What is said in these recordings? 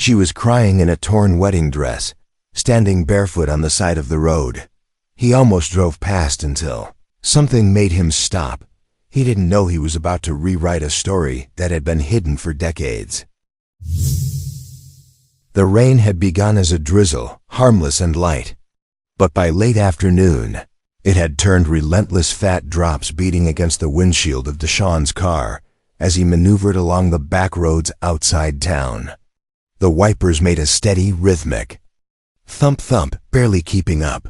She was crying in a torn wedding dress, standing barefoot on the side of the road. He almost drove past until something made him stop. He didn't know he was about to rewrite a story that had been hidden for decades. The rain had begun as a drizzle, harmless and light. But by late afternoon, it had turned relentless fat drops beating against the windshield of Deshawn's car as he maneuvered along the back roads outside town. The wipers made a steady, rhythmic thump-thump, barely keeping up.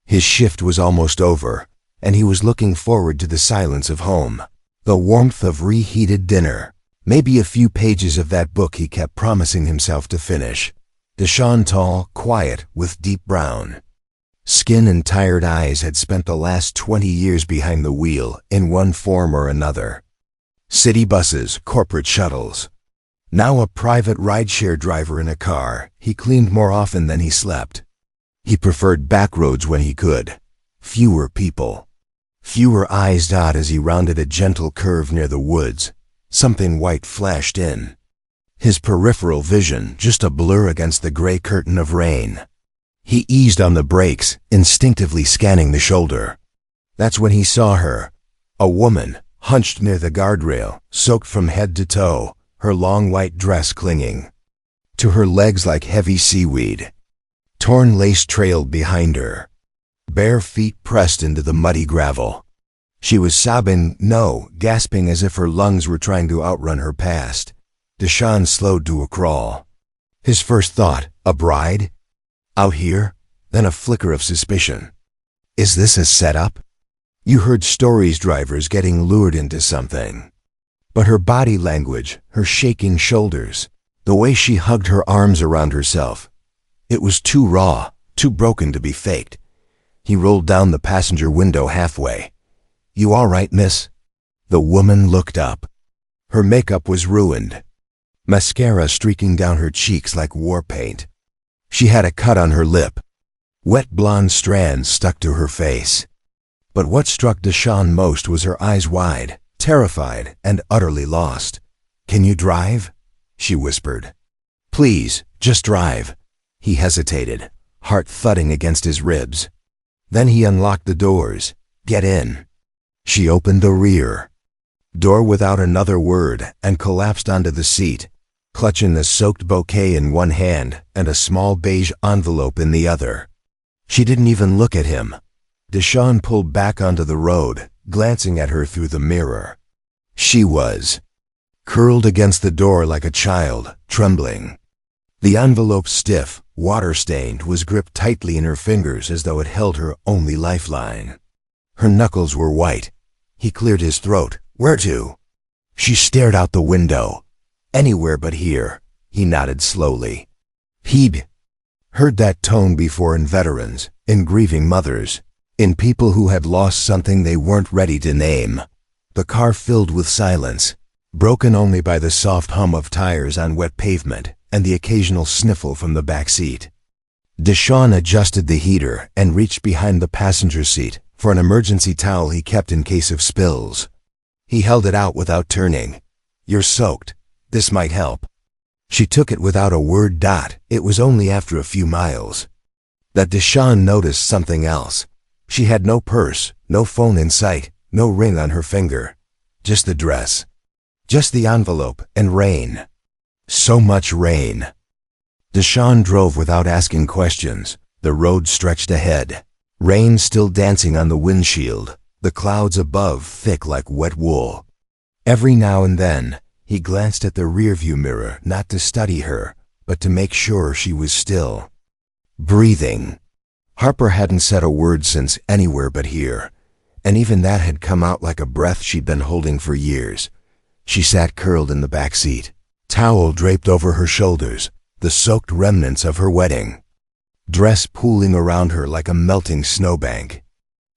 His shift was almost over, and he was looking forward to the silence of home, the warmth of reheated dinner, maybe a few pages of that book he kept promising himself to finish. Deshawn tall, quiet, with deep brown skin and tired eyes had spent the last 20 years behind the wheel in one form or another. City buses, corporate shuttles. Now a private rideshare driver in a car, he cleaned more often than he slept. He preferred back roads when he could. Fewer people. Fewer eyes dot as he rounded a gentle curve near the woods. Something white flashed in. His peripheral vision just a blur against the gray curtain of rain. He eased on the brakes, instinctively scanning the shoulder. That's when he saw her. A woman, hunched near the guardrail, soaked from head to toe, her long white dress clinging to her legs like heavy seaweed. Torn lace trailed behind her. Bare feet pressed into the muddy gravel. She was sobbing, no, gasping as if her lungs were trying to outrun her past. Deshawn slowed to a crawl. His first thought, a bride? Out here? Then a flicker of suspicion. Is this a setup? You heard stories drivers getting lured into something. But her body language, her shaking shoulders, the way she hugged her arms around herself, it was too raw, too broken to be faked. He rolled down the passenger window halfway. You all right, miss? The woman looked up. Her makeup was ruined. Mascara streaking down her cheeks like war paint. She had a cut on her lip. Wet blonde strands stuck to her face. But what struck Deshawn most was her eyes wide, terrified, and utterly lost. Can you drive? She whispered. Please, just drive. He hesitated, heart thudding against his ribs. Then he unlocked the doors. Get in. She opened the rear door without another word and collapsed onto the seat, clutching a soaked bouquet in one hand and a small beige envelope in the other. She didn't even look at him. Deshawn pulled back onto the road, glancing at her through the mirror. She was curled against the door like a child, trembling. The envelope, stiff, water-stained, was gripped tightly in her fingers as though it held her only lifeline. Her knuckles were white. He cleared his throat. Where to? She stared out the window. Anywhere but here, he nodded slowly. He'd heard that tone before in veterans, in grieving mothers, in people who had lost something they weren't ready to name. The car filled with silence, broken only by the soft hum of tires on wet pavement and the occasional sniffle from the back seat. Deshawn adjusted the heater and reached behind the passenger seat for an emergency towel he kept in case of spills. He held it out without turning. You're soaked. This might help. She took it without a word. It was only after a few miles that Deshawn noticed something else. She had no purse, no phone in sight, no ring on her finger. Just the dress. Just the envelope and rain. So much rain. Deshawn drove without asking questions. The road stretched ahead. Rain still dancing on the windshield, the clouds above thick like wet wool. Every now and then, he glanced at the rearview mirror, not to study her, but to make sure she was still breathing. Harper hadn't said a word since Anywhere But Here, and even that had come out like a breath she'd been holding for years. She sat curled in the back seat, towel draped over her shoulders, the soaked remnants of her wedding dress pooling around her like a melting snowbank.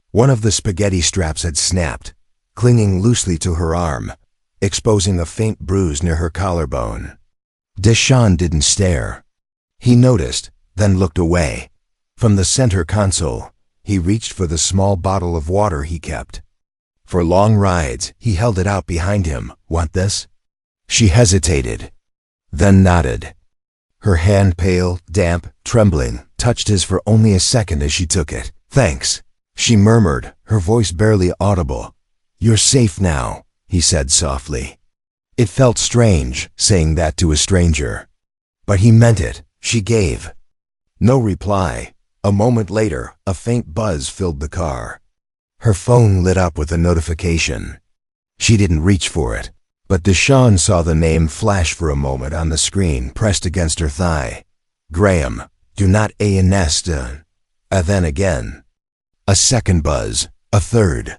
One of the spaghetti straps had snapped, clinging loosely to her arm, exposing a faint bruise near her collarbone. Deshawn didn't stare. He noticed, then looked away. From the center console, he reached for the small bottle of water he kept. For long rides, he held it out behind him. Want this? She hesitated, then nodded. Her hand, pale, damp, trembling, touched his for only a second as she took it. "Thanks," she murmured, her voice barely audible. "You're safe now," he said softly. It felt strange, saying that to a stranger. But he meant it. She gave. No reply. A moment later, a faint buzz filled the car. Her phone lit up with a notification. She didn't reach for it, but Deshawn saw the name flash for a moment on the screen pressed against her thigh. Graham, do not A-N-S-T. Then again. A second buzz. A third.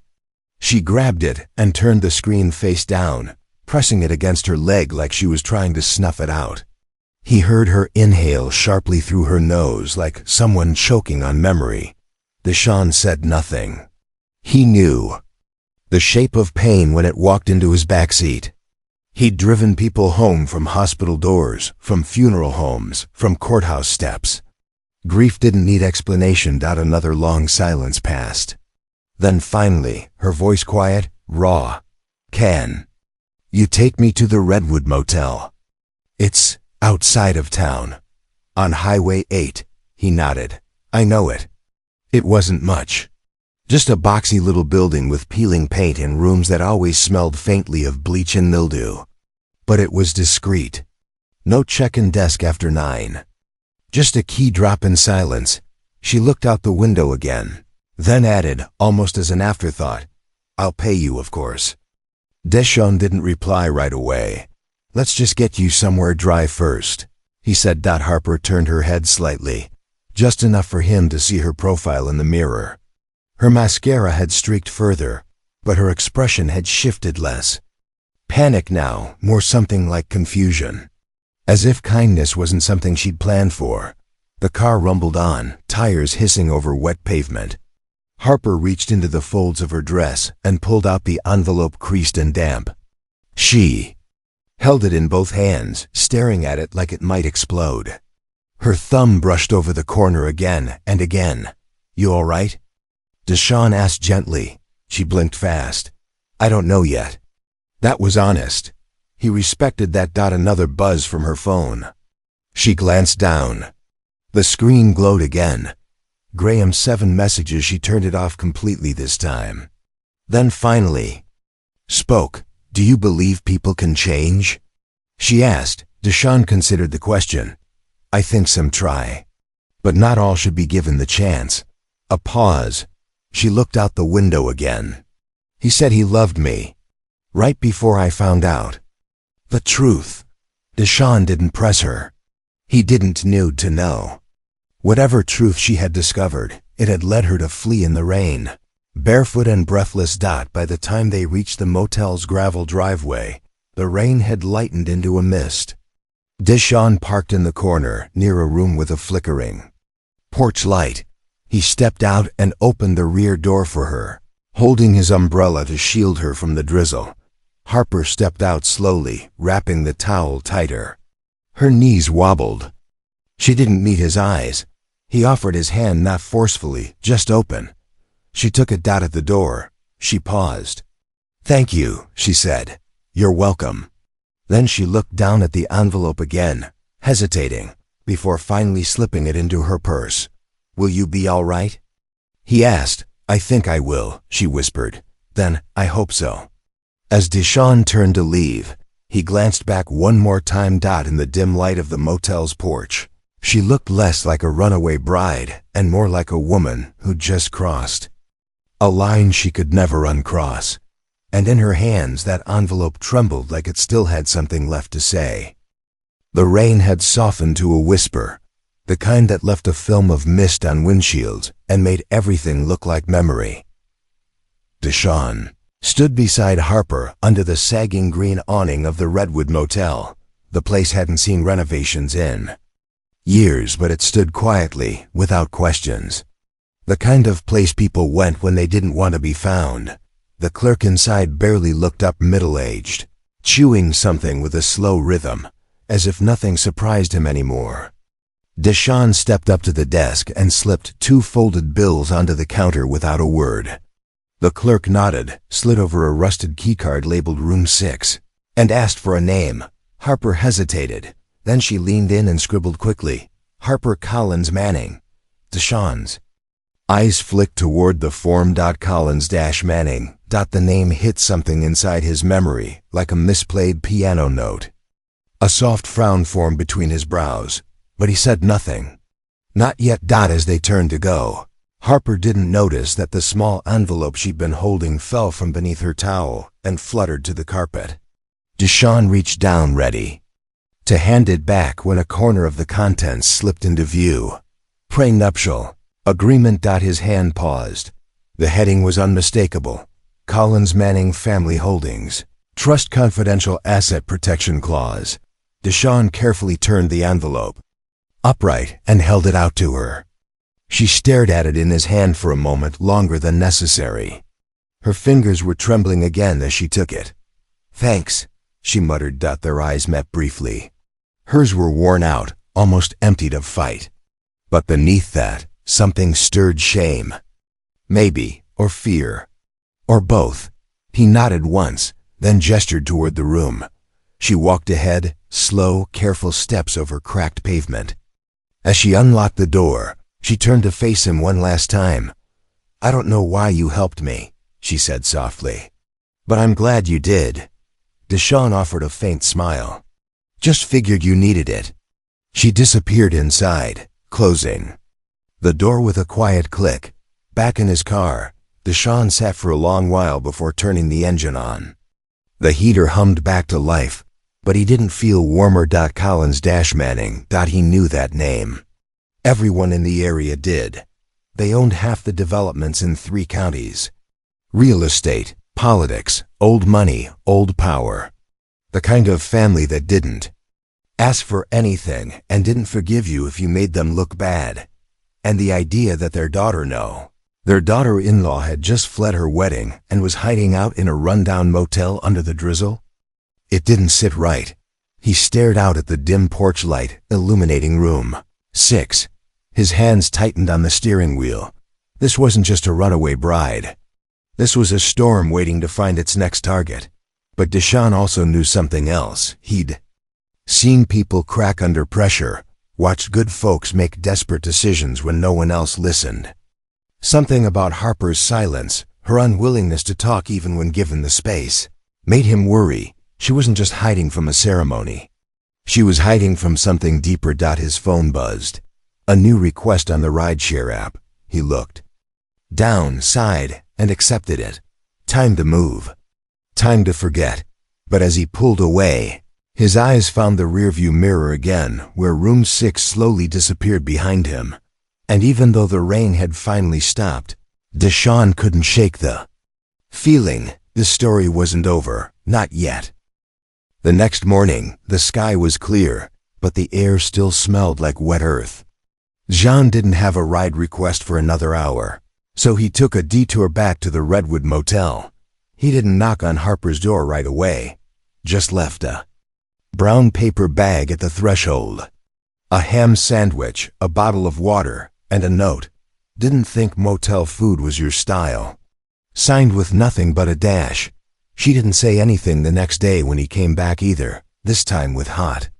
She grabbed it and turned the screen face down, pressing it against her leg like she was trying to snuff it out. He heard her inhale sharply through her nose like someone choking on memory. Deshawn said nothing. He knew. The shape of pain when it walked into his backseat. He'd driven people home from hospital doors, from funeral homes, from courthouse steps. Grief didn't need explanation. Another long silence passed. Then finally, her voice quiet, raw. "Can you take me to the Redwood Motel? It's outside of town. On Highway 8, he nodded. "I know it." It wasn't much. Just a boxy little building with peeling paint and rooms that always smelled faintly of bleach and mildew. But it was discreet. No check-in desk after 9. Just a key drop in silence. She looked out the window again, then added, almost as an afterthought, "I'll pay you, of course." Deshawn didn't reply right away. "Let's just get you somewhere dry first," he said. Harper turned her head slightly, just enough for him to see her profile in the mirror. Her mascara had streaked further, but her expression had shifted less. Panic now, more something like confusion. As if kindness wasn't something she'd planned for. The car rumbled on, tires hissing over wet pavement. Harper reached into the folds of her dress and pulled out the envelope creased and damp. She held it in both hands, staring at it like it might explode. Her thumb brushed over the corner again and again. "You all right?" Deshawn asked gently. She blinked fast. "I don't know yet." That was honest. He respected that. Another buzz from her phone. She glanced down. The screen glowed again. Graham's 7 messages. She turned it off completely this time. Then finally spoke. "Do you believe people can change?" she asked. Deshawn considered the question. "I think some try. But not all should be given the chance." A pause. She looked out the window again. "He said he loved me. Right before I found out the truth." Deshawn didn't press her. He didn't need to know. Whatever truth she had discovered, it had led her to flee in the rain. Barefoot and breathless. By the time they reached the motel's gravel driveway, the rain had lightened into a mist. Deshawn parked in the corner, near a room with a flickering porch light. He stepped out and opened the rear door for her, holding his umbrella to shield her from the drizzle. Harper stepped out slowly, wrapping the towel tighter. Her knees wobbled. She didn't meet his eyes. He offered his hand, not forcefully, just open. She took it. At the door, she paused. "Thank you," she said. "You're welcome." Then she looked down at the envelope again, hesitating, before finally slipping it into her purse. "Will you be all right?" he asked. "I think I will," she whispered. "Then, I hope so." As Deshawn turned to leave, he glanced back one more time. In the dim light of the motel's porch, she looked less like a runaway bride and more like a woman who'd just crossed a line she could never uncross. And in her hands that envelope trembled like it still had something left to say. The rain had softened to a whisper, the kind that left a film of mist on windshields and made everything look like memory. Deshawn stood beside Harper under the sagging green awning of the Redwood Motel. The place hadn't seen renovations in years, but it stood quietly, without questions. The kind of place people went when they didn't want to be found. The clerk inside barely looked up, middle-aged, chewing something with a slow rhythm, as if nothing surprised him anymore. Deshawn stepped up to the desk and slipped 2 folded bills onto the counter without a word. The clerk nodded, slid over a rusted keycard labeled Room 6, and asked for a name. Harper hesitated, Then she leaned in and scribbled quickly, Harper Collins Manning, Deshawn's. Eyes flicked toward the form. Collins-Manning. The name hit something inside his memory, like a misplayed piano note. A soft frown formed between his brows, but he said nothing. Not yet. As they turned to go, Harper didn't notice that the small envelope she'd been holding fell from beneath her towel and fluttered to the carpet. Deshawn reached down, ready to hand it back, when a corner of the contents slipped into view. Prenuptial agreement. His hand paused. The heading was unmistakable. Collins Manning Family Holdings. Trust Confidential Asset Protection Clause. Deshawn carefully turned the envelope upright and held it out to her. She stared at it in his hand for a moment, longer than necessary. Her fingers were trembling again as she took it. Thanks, she muttered. Their eyes met briefly. Hers were worn out, almost emptied of fight. But beneath that, something stirred: shame. Maybe, or fear. Or both. He nodded once, then gestured toward the room. She walked ahead, slow, careful steps over cracked pavement. As she unlocked the door, she turned to face him one last time. I don't know why you helped me, she said softly. But I'm glad you did. Deshawn offered a faint smile. Just figured you needed it. She disappeared inside, closing the door with a quiet click. Back in his car, Deshawn sat for a long while before turning the engine on. The heater hummed back to life, but he didn't feel warmer. Collins-Manning. He knew that name. Everyone in the area did. They owned half the developments in 3 counties. Real estate, politics, old money, old power. The kind of family that didn't ask for anything and didn't forgive you if you made them look bad. And the idea that their daughter-in-law had just fled her wedding and was hiding out in a rundown motel under the drizzle? It didn't sit right. He stared out at the dim porch light illuminating room 6. His hands tightened on the steering wheel. This wasn't just a runaway bride. This was a storm waiting to find its next target. But Deshawn also knew something else. He'd seen people crack under pressure, watched good folks make desperate decisions when no one else listened. Something about Harper's silence, her unwillingness to talk even when given the space, made him worry. She wasn't just hiding from a ceremony. She was hiding from something deeper. His phone buzzed. A new request on the rideshare app. He looked down, sighed, and accepted it. Time to move. Time to forget. But as he pulled away, his eyes found the rearview mirror again, where room 6 slowly disappeared behind him. And even though the rain had finally stopped, Deshawn couldn't shake the feeling this story wasn't over. Not yet. The next morning, the sky was clear, but the air still smelled like wet earth. Jean didn't have a ride request for another hour, so he took a detour back to the Redwood Motel. He didn't knock on Harper's door right away, just left a brown paper bag at the threshold. A ham sandwich, a bottle of water, and a note. Didn't think motel food was your style. Signed with nothing but a dash. She didn't say anything the next day when he came back either, this time with hot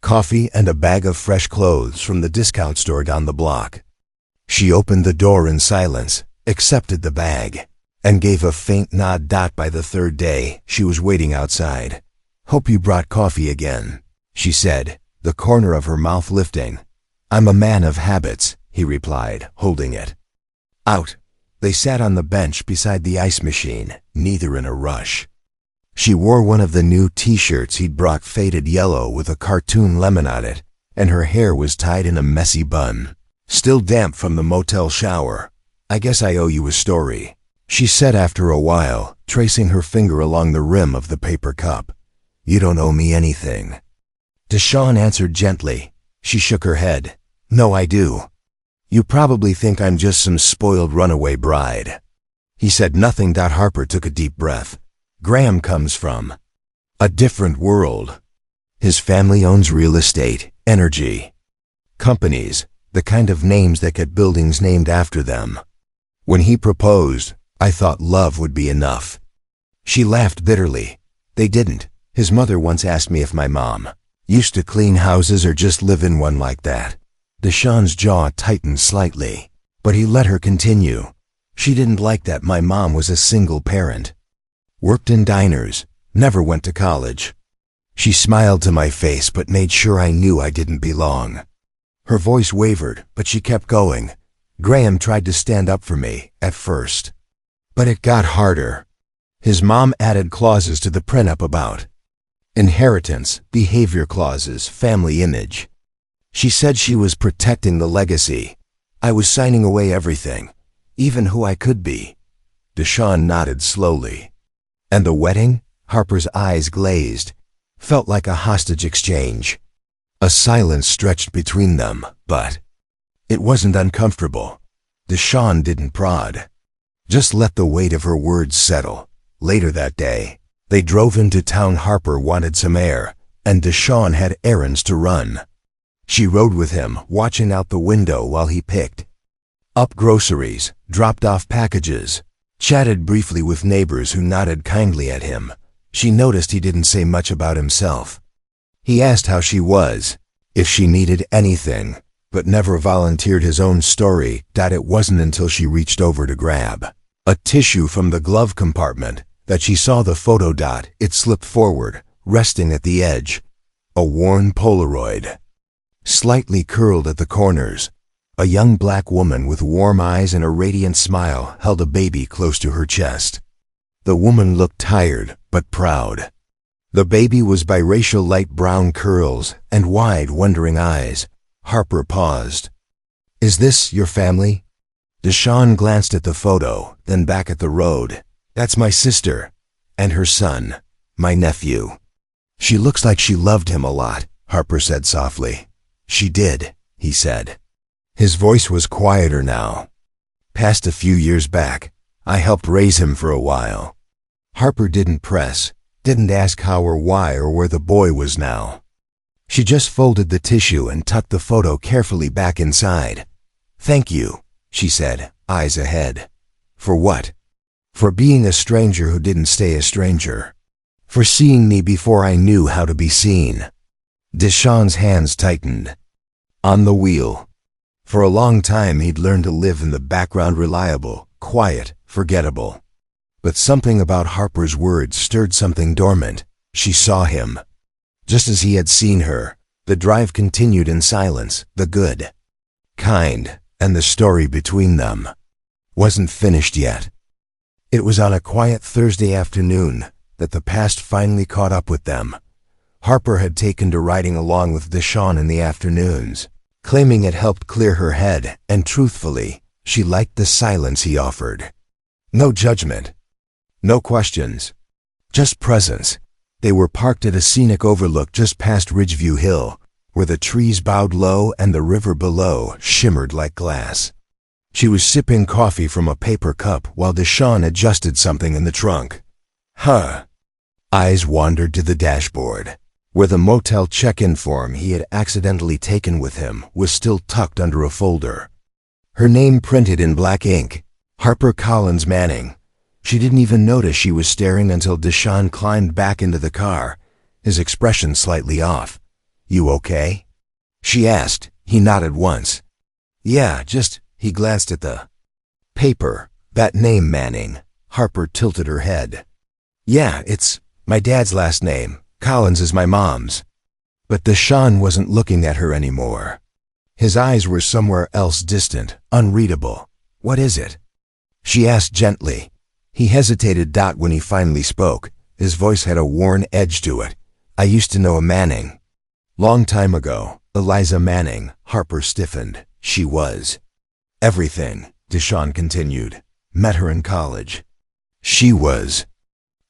coffee and a bag of fresh clothes from the discount store down the block. She opened the door in silence, accepted the bag, and gave a faint nod. By the 3rd day, she was waiting outside. Hope you brought coffee again, she said, the corner of her mouth lifting. I'm a man of habits, he replied, holding it out. They sat on the bench beside the ice machine, neither in a rush. She wore one of the new t-shirts he'd brought, faded yellow with a cartoon lemon on it, and her hair was tied in a messy bun. Still damp from the motel shower. I guess I owe you a story, she said after a while, tracing her finger along the rim of the paper cup. You don't owe me anything. Deshawn answered gently. She shook her head. No, I do. You probably think I'm just some spoiled runaway bride. He said nothing. Harper took a deep breath. Graham comes from a different world. His family owns real estate, energy companies, the kind of names that get buildings named after them. When he proposed, I thought love would be enough. She laughed bitterly. They didn't. His mother once asked me if my mom Used to clean houses or just live in one like that? Deshawn's jaw tightened slightly, but he let her continue. She didn't like that my mom was a single parent. Worked in diners, never went to college. She smiled to my face but made sure I knew I didn't belong. Her voice wavered, but she kept going. Graham tried to stand up for me, at first. But it got harder. His mom added clauses to the prenup about inheritance, behavior clauses, family image. She said she was protecting the legacy. I was signing away everything, even who I could be. Deshawn nodded slowly. And the wedding? Harper's eyes glazed. Felt like a hostage exchange. A silence stretched between them, but it wasn't uncomfortable. Deshawn didn't prod. Just let the weight of her words settle. Later that day, they drove into town. Harper wanted some air, and Deshawn had errands to run. She rode with him, watching out the window while he picked up groceries, dropped off packages, chatted briefly with neighbors who nodded kindly at him. She noticed he didn't say much about himself. He asked how she was, if she needed anything, but never volunteered his own story. It wasn't until she reached over to grab a tissue from the glove compartment that she saw the photo. It slipped forward, resting at the edge. A worn Polaroid. Slightly curled at the corners. A young black woman with warm eyes and a radiant smile held a baby close to her chest. The woman looked tired, but proud. The baby was biracial, light brown curls and wide, wondering eyes. Harper paused. "Is this your family?" Deshawn glanced at the photo, then back at the road. "That's my sister. And her son, my nephew." "She looks like she loved him a lot," Harper said softly. "She did," he said. His voice was quieter now. "Passed a few years back. I helped raise him for a while." Harper didn't press, didn't ask how or why or where the boy was now. She just folded the tissue and tucked the photo carefully back inside. "Thank you," she said, eyes ahead. "For what?" "For being a stranger who didn't stay a stranger. For seeing me before I knew how to be seen." Deshawn's hands tightened. On the wheel. For a long time he'd learned to live in the background, reliable, quiet, forgettable. But something about Harper's words stirred something dormant. She saw him. Just as he had seen her. The drive continued in silence. The good, kind, and the story between them wasn't finished yet. It was on a quiet Thursday afternoon that the past finally caught up with them. Harper had taken to riding along with Deshawn in the afternoons, claiming it helped clear her head, and truthfully, she liked the silence he offered. No judgment. No questions. Just presence. They were parked at a scenic overlook just past Ridgeview Hill, where the trees bowed low and the river below shimmered like glass. She was sipping coffee from a paper cup while Deshawn adjusted something in the trunk. Eyes wandered to the dashboard, where the motel check-in form he had accidentally taken with him was still tucked under a folder. Her name printed in black ink, Harper Collins Manning. She didn't even notice she was staring until Deshawn climbed back into the car, his expression slightly off. "You okay?" she asked. He nodded once. "Yeah, just..." He glanced at the paper. "That name, Manning." Harper tilted her head. "Yeah, it's my dad's last name. Collins is my mom's." But Deshawn wasn't looking at her anymore. His eyes were somewhere else, distant, unreadable. "What is it?" she asked gently. He hesitated. When he finally spoke, his voice had a worn edge to it. "I used to know a Manning. Long time ago. Eliza Manning." Harper stiffened. "She was everything," Deshawn continued. "Met her in college. She was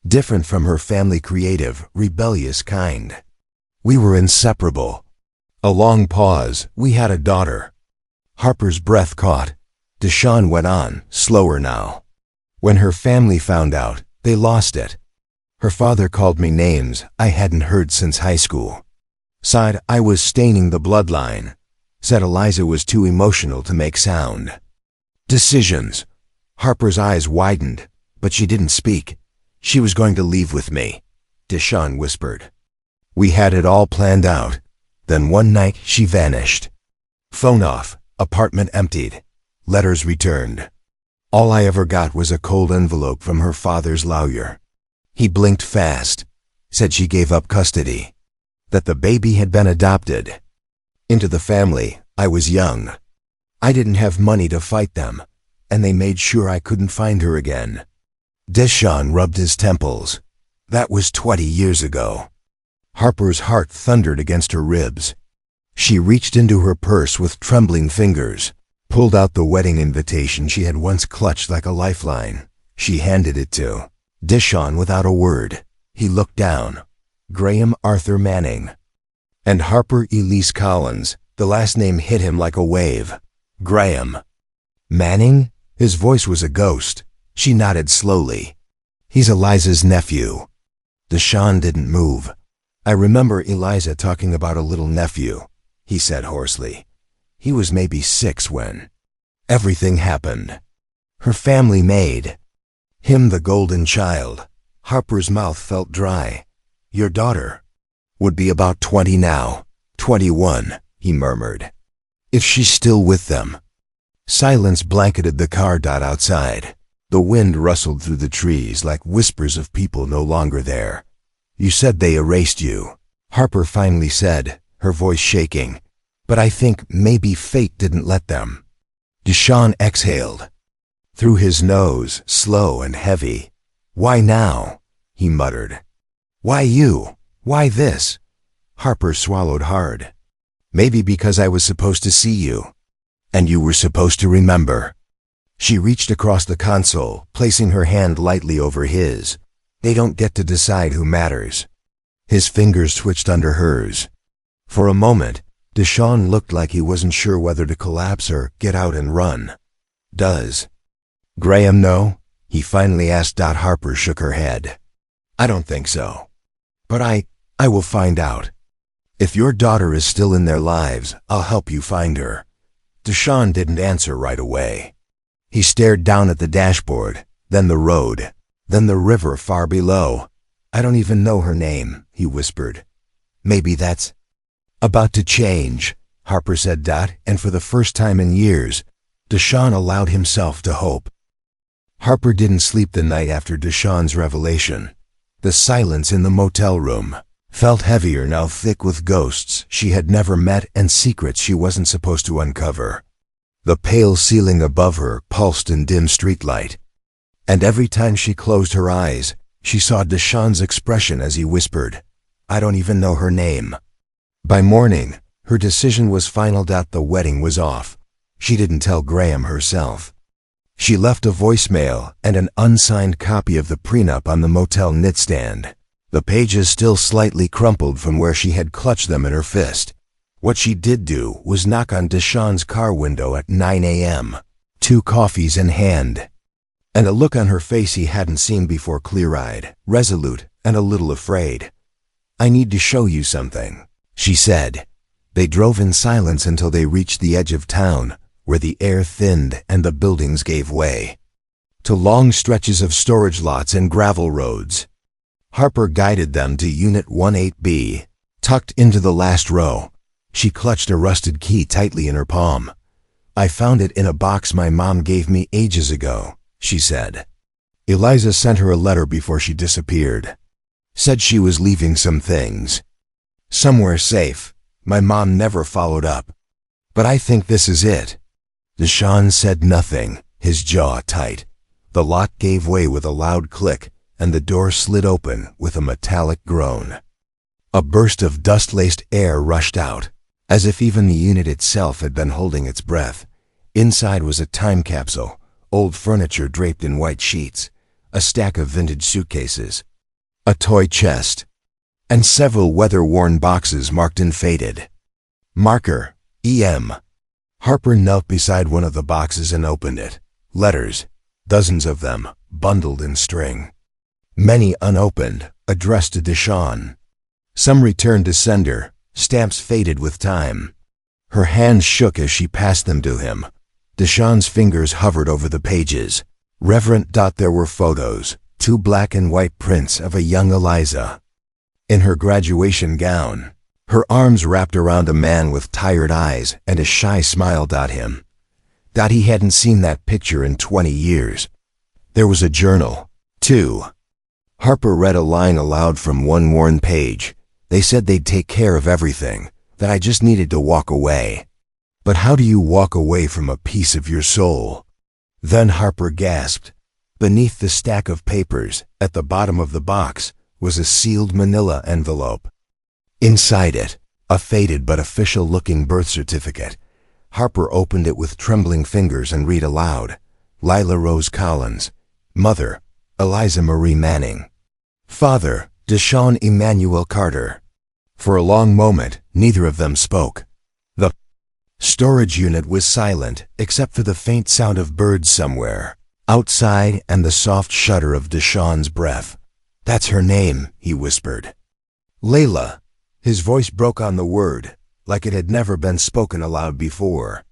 different from her family, creative, rebellious kind. We were inseparable." A long pause. "We had a daughter." Harper's breath caught. Deshawn went on, slower now. "When her family found out, they lost it. Her father called me names I hadn't heard since high school. Sighed I was staining the bloodline. Said Eliza was too emotional to make sound. Decisions." Harper's eyes widened, but she didn't speak. "She was going to leave with me," Deshawn whispered. We had it all planned out. Then one night she vanished. Phone off, apartment emptied, letters returned. All I ever got was a cold envelope from her father's lawyer. He blinked fast, said she gave up custody, that the baby had been adopted into the family. I was young. I didn't have money to fight them, and they made sure I couldn't find her again. Deshaun rubbed his temples. That was 20 years ago. Harper's heart thundered against her ribs. She reached into her purse with trembling fingers, pulled out the wedding invitation she had once clutched like a lifeline. She handed it to Deshaun without a word. He looked down. Graham Arthur Manning. And Harper Elise Collins. The last name hit him like a wave. Graham Manning? His voice was a ghost. She nodded slowly. He's Eliza's nephew. Deshaun didn't move. I remember Eliza talking about a little nephew, he said hoarsely. He was maybe 6 when everything happened. Her family made him the golden child. Harper's mouth felt dry. Your daughter would be about 20 now. 21, he murmured. If she's still with them. Silence blanketed the car outside. The wind rustled through the trees like whispers of people no longer there. You said they erased you, Harper finally said, her voice shaking. But I think maybe fate didn't let them. Deshaun exhaled. Through his nose, slow and heavy. Why now? He muttered. Why you? Why this? Harper swallowed hard. Maybe because I was supposed to see you. And you were supposed to remember. She reached across the console, placing her hand lightly over his. They don't get to decide who matters. His fingers twitched under hers. For a moment, Deshaun looked like he wasn't sure whether to collapse or get out and run. Does Graham know? He finally asked. Harper shook her head. I don't think so. But I will find out. If your daughter is still in their lives, I'll help you find her. Deshaun didn't answer right away. He stared down at the dashboard, then the road, then the river far below. I don't even know her name, he whispered. Maybe that's about to change, Harper said. And for the first time in years, Deshaun allowed himself to hope. Harper didn't sleep the night after Deshaun's revelation. The silence in the motel room felt heavier now, thick with ghosts she had never met and secrets she wasn't supposed to uncover. The pale ceiling above her pulsed in dim streetlight. And every time she closed her eyes, she saw Deshaun's expression as he whispered, I don't even know her name. By morning, her decision was final. The wedding was off. She didn't tell Graham herself. She left a voicemail and an unsigned copy of the prenup on the motel nightstand, the pages still slightly crumpled from where she had clutched them in her fist. What she did do was knock on Deshaun's car window at 9 a.m., 2 coffees in hand, and a look on her face he hadn't seen before, clear-eyed, resolute, and a little afraid. I need to show you something, she said. They drove in silence until they reached the edge of town, where the air thinned and the buildings gave way to long stretches of storage lots and gravel roads. Harper guided them to Unit 18B, tucked into the last row. She clutched a rusted key tightly in her palm. I found it in a box my mom gave me ages ago, she said. Eliza sent her a letter before she disappeared. Said she was leaving some things somewhere safe. My mom never followed up. But I think this is it. Deshaun said nothing, his jaw tight. The lock gave way with a loud click, and the door slid open with a metallic groan. A burst of dust-laced air rushed out, as if even the unit itself had been holding its breath. Inside was a time capsule, old furniture draped in white sheets, a stack of vintage suitcases, a toy chest, and several weather-worn boxes marked and faded. Marker, E.M. Harper knelt beside one of the boxes and opened it. Letters, dozens of them, bundled in string. Many unopened, addressed to Deshaun. Some returned to sender, stamps faded with time. Her hands shook as she passed them to him. Deshaun's fingers hovered over the pages. Reverent. There were photos, 2 black and white prints of a young Eliza, in her graduation gown, her arms wrapped around a man with tired eyes and a shy smile. Him. He hadn't seen that picture in 20 years. There was a journal, too. Harper read a line aloud from one worn page. They said they'd take care of everything, that I just needed to walk away. But how do you walk away from a piece of your soul? Then Harper gasped. Beneath the stack of papers, at the bottom of the box, was a sealed manila envelope. Inside it, a faded but official-looking birth certificate. Harper opened it with trembling fingers and read aloud. Lila Rose Collins. Mother, Eliza Marie Manning. Father, Deshaun Emmanuel Carter. For a long moment, neither of them spoke. The storage unit was silent, except for the faint sound of birds somewhere outside and the soft shudder of Deshaun's breath. That's her name, he whispered. Layla. His voice broke on the word, like it had never been spoken aloud before.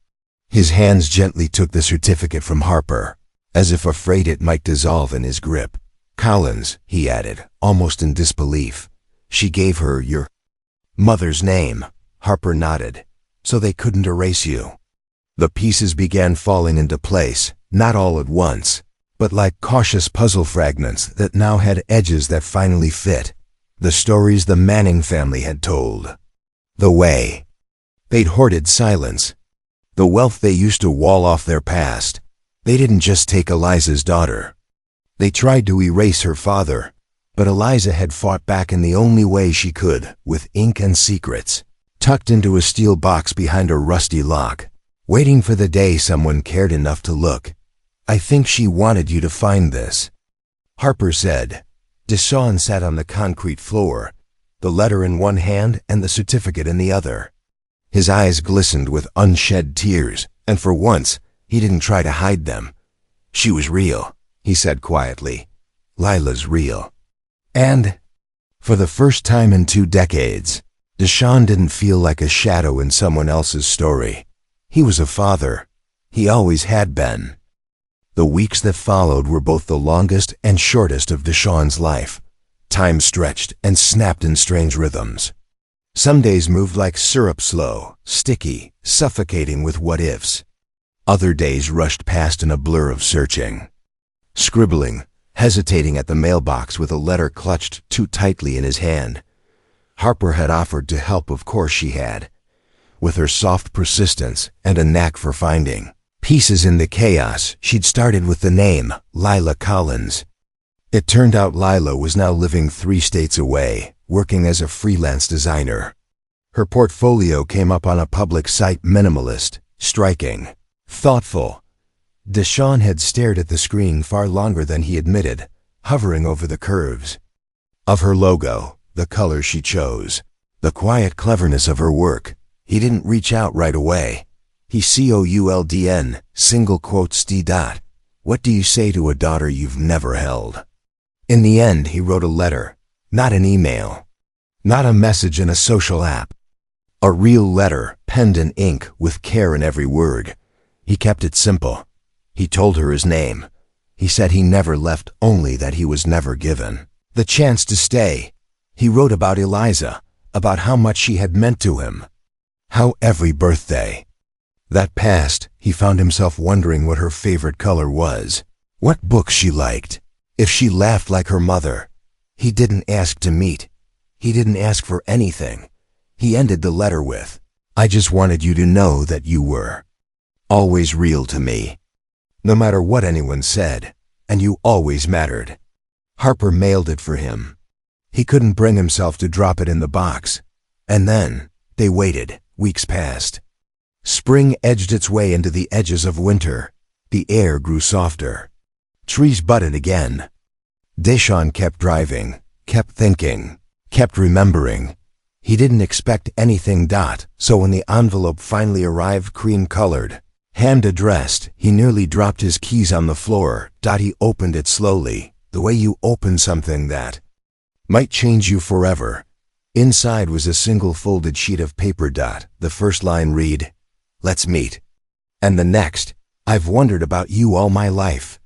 His hands gently took the certificate from Harper, as if afraid it might dissolve in his grip. Collins, he added, almost in disbelief. She gave her your mother's name. Harper nodded. So they couldn't erase you. The pieces began falling into place, not all at once, but like cautious puzzle fragments that now had edges that finally fit. The stories the Manning family had told. The way they'd hoarded silence. The wealth they used to wall off their past. They didn't just take Eliza's daughter. They tried to erase her father, but Eliza had fought back in the only way she could, with ink and secrets, tucked into a steel box behind a rusty lock, waiting for the day someone cared enough to look. I think she wanted you to find this, Harper said. Deshaun sat on the concrete floor, the letter in one hand and the certificate in the other. His eyes glistened with unshed tears, and for once, he didn't try to hide them. She was real, he said quietly. Lila's real. And, for the first time in 2 decades, Deshaun didn't feel like a shadow in someone else's story. He was a father. He always had been. The weeks that followed were both the longest and shortest of Deshaun's life. Time stretched and snapped in strange rhythms. Some days moved like syrup, slow, sticky, suffocating with what-ifs. Other days rushed past in a blur of searching. Scribbling, hesitating at the mailbox with a letter clutched too tightly in his hand. Harper had offered to help, of course she had. With her soft persistence and a knack for finding pieces in the chaos, she'd started with the name, Lila Collins. It turned out Lila was now living 3 states away, working as a freelance designer. Her portfolio came up on a public site, minimalist, striking, thoughtful. Deshaun had stared at the screen far longer than he admitted, hovering over the curves of her logo, the color she chose, the quiet cleverness of her work. He didn't reach out right away. He COULDN, single quotes D. What do you say to a daughter you've never held? In the end, he wrote a letter, not an email, not a message in a social app. A real letter, penned in ink, with care in every word. He kept it simple. He told her his name. He said he never left, only that he was never given the chance to stay. He wrote about Eliza, about how much she had meant to him. How every birthday that passed, he found himself wondering what her favorite color was, what books she liked, if she laughed like her mother. He didn't ask to meet. He didn't ask for anything. He ended the letter with, I just wanted you to know that you were always real to me, no matter what anyone said, and you always mattered. Harper mailed it for him. He couldn't bring himself to drop it in the box. And then, they waited. Weeks passed. Spring edged its way into the edges of winter. The air grew softer. Trees budded again. Deshaun kept driving, kept thinking, kept remembering. He didn't expect anything. So when the envelope finally arrived, cream-colored, hand-addressed, he nearly dropped his keys on the floor. He opened it slowly, the way you open something that might change you forever. Inside was a single folded sheet of paper. The first line read, Let's meet. And the next, I've wondered about you all my life.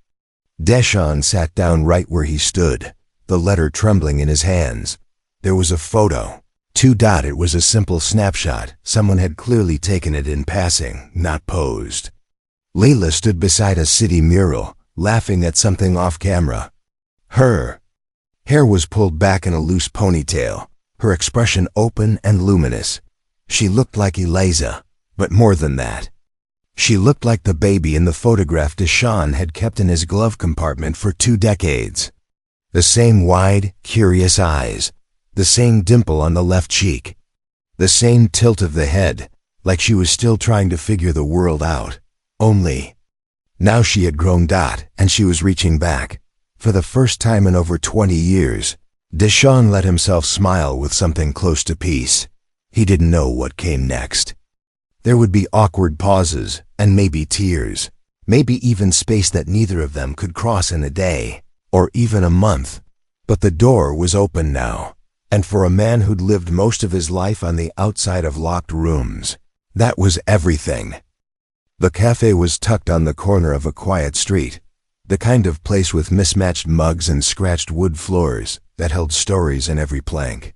Deshaun sat down right where he stood, the letter trembling in his hands. There was a photo. It was a simple snapshot. Someone had clearly taken it in passing, not posed. Layla stood beside a city mural, laughing at something off camera. Her hair was pulled back in a loose ponytail, her expression open and luminous. She looked like Eliza, but more than that. She looked like the baby in the photograph Deshaun had kept in his glove compartment for 2 decades. The same wide, curious eyes, the same dimple on the left cheek, the same tilt of the head, like she was still trying to figure the world out. Only, now she had grown, and she was reaching back. For the first time in over 20 years, Deshaun let himself smile with something close to peace. He didn't know what came next. There would be awkward pauses, and maybe tears, maybe even space that neither of them could cross in a day, or even a month. But the door was open now, and for a man who'd lived most of his life on the outside of locked rooms, that was everything. The cafe was tucked on the corner of a quiet street, the kind of place with mismatched mugs and scratched wood floors that held stories in every plank.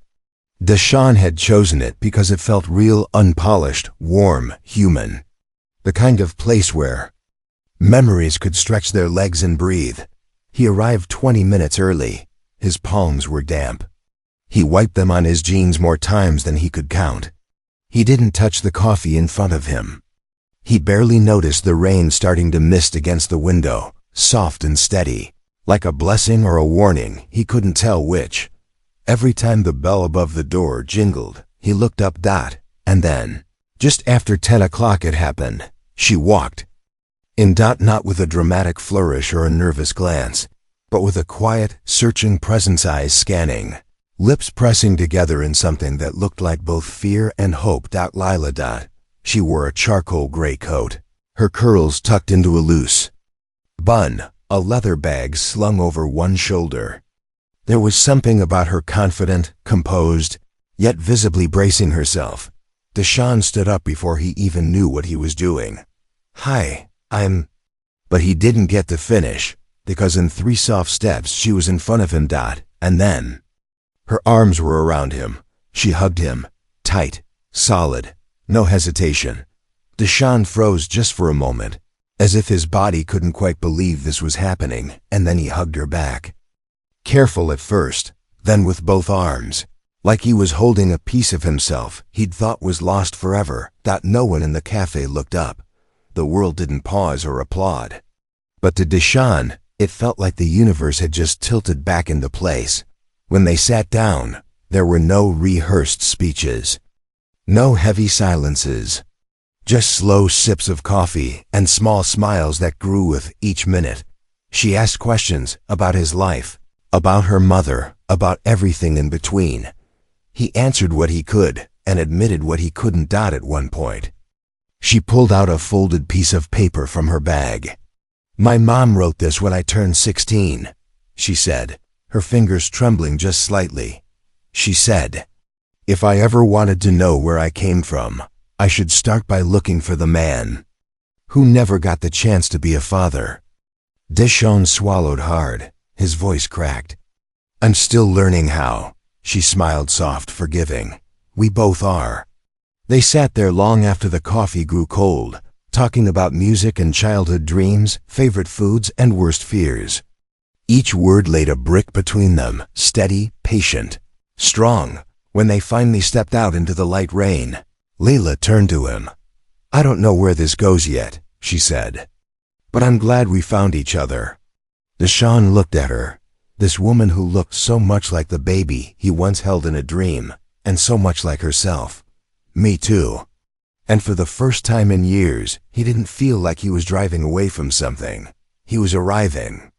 Deshaun had chosen it because it felt real, unpolished, warm, human. The kind of place where memories could stretch their legs and breathe. He arrived 20 minutes early. His palms were damp. He wiped them on his jeans more times than he could count. He didn't touch the coffee in front of him. He barely noticed the rain starting to mist against the window, soft and steady, like a blessing or a warning, he couldn't tell which. Every time the bell above the door jingled, he looked up. And then, just after 10 o'clock it happened. She walked in. Not with a dramatic flourish or a nervous glance, but with a quiet, searching presence, eyes scanning, lips pressing together in something that looked like both fear and hope. Lila. She wore a charcoal gray coat, her curls tucked into a loose bun, a leather bag slung over one shoulder. There was something about her confident, composed, yet visibly bracing herself. Deshaun stood up before he even knew what he was doing. Hi, But he didn't get to finish, because in 3 soft steps she was in front of him. And then, her arms were around him. She hugged him, tight, solid, no hesitation. Deshaun froze just for a moment, as if his body couldn't quite believe this was happening, and then he hugged her back. Careful at first, then with both arms, like he was holding a piece of himself he'd thought was lost forever. No one in the cafe looked up. The world didn't pause or applaud. But to Deshaun, it felt like the universe had just tilted back into place. When they sat down, there were no rehearsed speeches, no heavy silences, just slow sips of coffee and small smiles that grew with each minute. She asked questions about his life, about her mother, about everything in between. He answered what he could and admitted what he couldn't. At one point, she pulled out a folded piece of paper from her bag. My mom wrote this when I turned 16, she said, her fingers trembling just slightly. She said, if I ever wanted to know where I came from, I should start by looking for the man who never got the chance to be a father. Deshaun swallowed hard. His voice cracked. I'm still learning how. She smiled soft, forgiving. We both are. They sat there long after the coffee grew cold, talking about music and childhood dreams, favorite foods and worst fears. Each word laid a brick between them, steady, patient, strong. When they finally stepped out into the light rain, Layla turned to him. I don't know where this goes yet, she said, but I'm glad we found each other. Deshaun looked at her, this woman who looked so much like the baby he once held in a dream, and so much like herself. Me too. And for the first time in years, he didn't feel like he was driving away from something. He was arriving.